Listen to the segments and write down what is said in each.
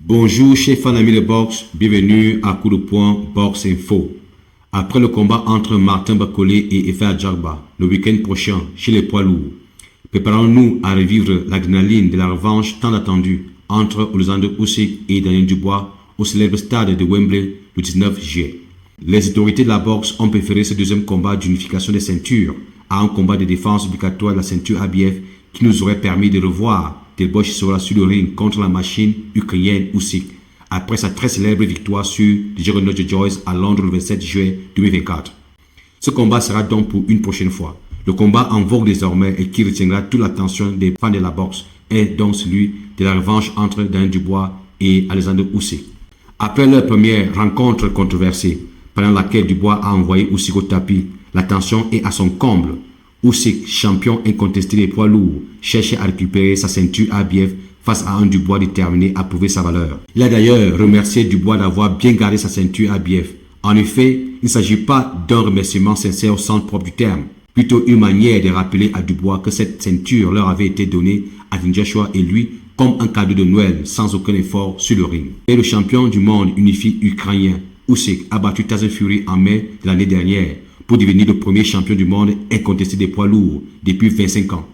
Bonjour chers fans amis de boxe, bienvenue à Coup de Poing Boxe Info. Après le combat entre Martin Bakole et Efe Ajagba, le week-end prochain chez les poids lourds, préparons-nous à revivre l'adrénaline de la revanche tant attendue entre Alexander Usyk et Daniel Dubois au célèbre stade de Wembley le 19 juillet. Les autorités de la boxe ont préféré ce deuxième combat d'unification des ceintures à un combat de défense obligatoire de la ceinture ABF qui nous aurait permis de revoir Del Bosch sur le ring contre la machine ukrainienne Usyk après sa très célèbre victoire sur le Juggernaut Joyce à Londres le 27 juillet 2024. Ce combat sera donc pour une prochaine fois. Le combat en vogue désormais et qui retiendra toute l'attention des fans de la boxe est donc celui de la revanche entre Daniel Dubois et Alexander Usyk. Après leur première rencontre controversée, pendant laquelle Dubois a envoyé Usyk au tapis, la tension est à son comble. Usyk, champion incontesté des poids lourds, cherchait à récupérer sa ceinture ABF face à un Dubois déterminé à prouver sa valeur. Il a d'ailleurs remercié Dubois d'avoir bien gardé sa ceinture ABF. En effet, il ne s'agit pas d'un remerciement sincère au sens propre du terme, plutôt une manière de rappeler à Dubois que cette ceinture leur avait été donnée à Anthony Joshua et lui comme un cadeau de Noël sans aucun effort sur le ring. Et le champion du monde unifié ukrainien, Usyk, a battu Tyson Fury en mai de l'année dernière pour devenir le premier champion du monde incontesté des poids lourds depuis 25 ans.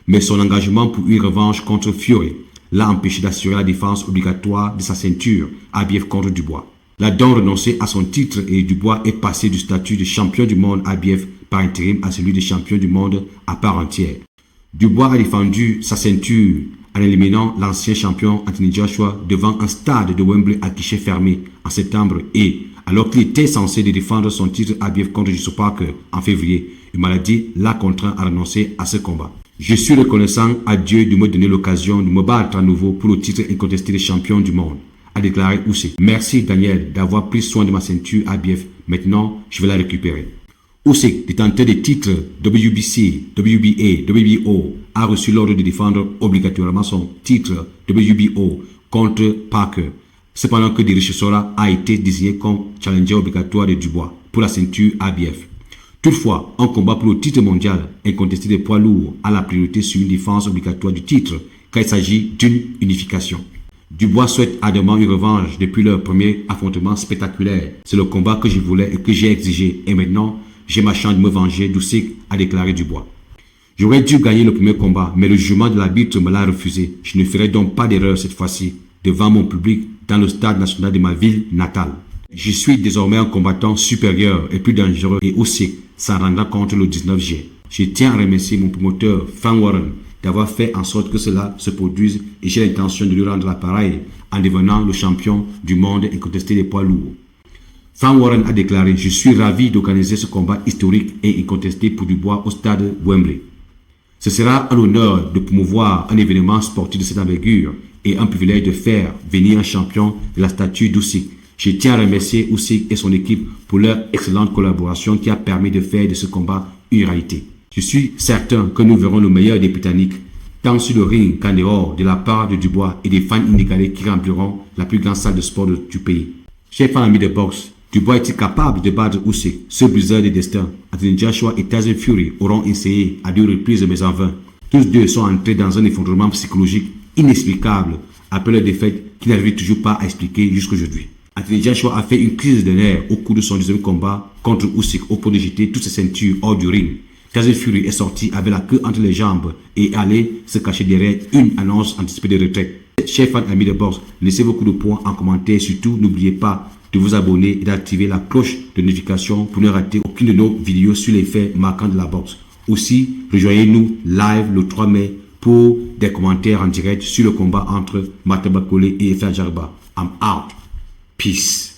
Mais son engagement pour une revanche contre Fury l'a empêché d'assurer la défense obligatoire de sa ceinture ABF contre Dubois. Il a donc renoncé à son titre et Dubois est passé du statut de champion du monde ABF par intérim à celui de champion du monde à part entière. Dubois a défendu sa ceinture en éliminant l'ancien champion Anthony Joshua devant un stade de Wembley à guichet fermé en septembre et, alors qu'il était censé défendre son titre ABF contre Joseph Parker en février, une maladie l'a contraint à renoncer à ce combat. Je suis reconnaissant à Dieu de me donner l'occasion de me battre à nouveau pour le titre incontesté de champion du monde, a déclaré Usyk. Merci Daniel d'avoir pris soin de ma ceinture ABF. Maintenant, je vais la récupérer. Usyk, détenteur des titres WBC, WBA, WBO, a reçu l'ordre de défendre obligatoirement son titre WBO contre Parker. Cependant que Derek Chisora a été désigné comme challenger obligatoire de Dubois pour la ceinture ABF. Toutefois, un combat pour le titre mondial incontesté des poids lourds a la priorité sur une défense obligatoire du titre car il s'agit d'une unification. Dubois souhaite ardemment une revanche depuis leur premier affrontement spectaculaire. C'est le combat que je voulais et que j'ai exigé et maintenant j'ai ma chance de me venger d'Usyk, a déclaré Dubois. J'aurais dû gagner le premier combat mais le jugement de l'arbitre me l'a refusé. Je ne ferai donc pas d'erreur cette fois-ci devant mon public dans le stade national de ma ville natale. Je suis désormais un combattant supérieur et plus dangereux et Usyk s'en rendra compte le 19 juillet. Je tiens à remercier mon promoteur Frank Warren d'avoir fait en sorte que cela se produise et j'ai l'intention de lui rendre l'appareil en devenant le champion du monde incontesté des poids lourds. Frank Warren a déclaré « Je suis ravi d'organiser ce combat historique et incontesté pour Dubois au stade Wembley. Ce sera un honneur de promouvoir un événement sportif de cette envergure et un privilège de faire venir un champion de la stature d'Usyk. Je tiens à remercier Usyk et son équipe pour leur excellente collaboration qui a permis de faire de ce combat une réalité. Je suis certain que nous verrons le meilleur des Britanniques, tant sur le ring qu'en dehors, de la part de Dubois et des fans inégalés qui rempliront la plus grande salle de sport du pays. Chers fans amis de boxe, Dubois est-il capable de battre Usyk, ce briseur de destin? Anthony Joshua et Tyson Fury auront essayé à 2 reprises mais en vain. Tous deux sont entrés dans un effondrement psychologique inexplicable après leur défaite qui n'arrive toujours pas à expliquer jusqu'aujourd'hui. Anthony Joshua a fait une crise de nerfs au cours de son deuxième combat contre Usyk au point de jeter toutes ses ceintures hors du ring. Tyson Fury est sorti avec la queue entre les jambes et allé se cacher derrière une annonce anticipée de retraite. Chers fans amis de boxe, laissez vos coups de poing en commentaire et surtout n'oubliez pas de vous abonner et d'activer la cloche de notification pour ne rater aucune de nos vidéos sur les faits marquants de la boxe. Aussi, rejoignez-nous live le 3 mai pour des commentaires en direct sur le combat entre Martin Bakole et Efe Ajagba. I'm out. Peace.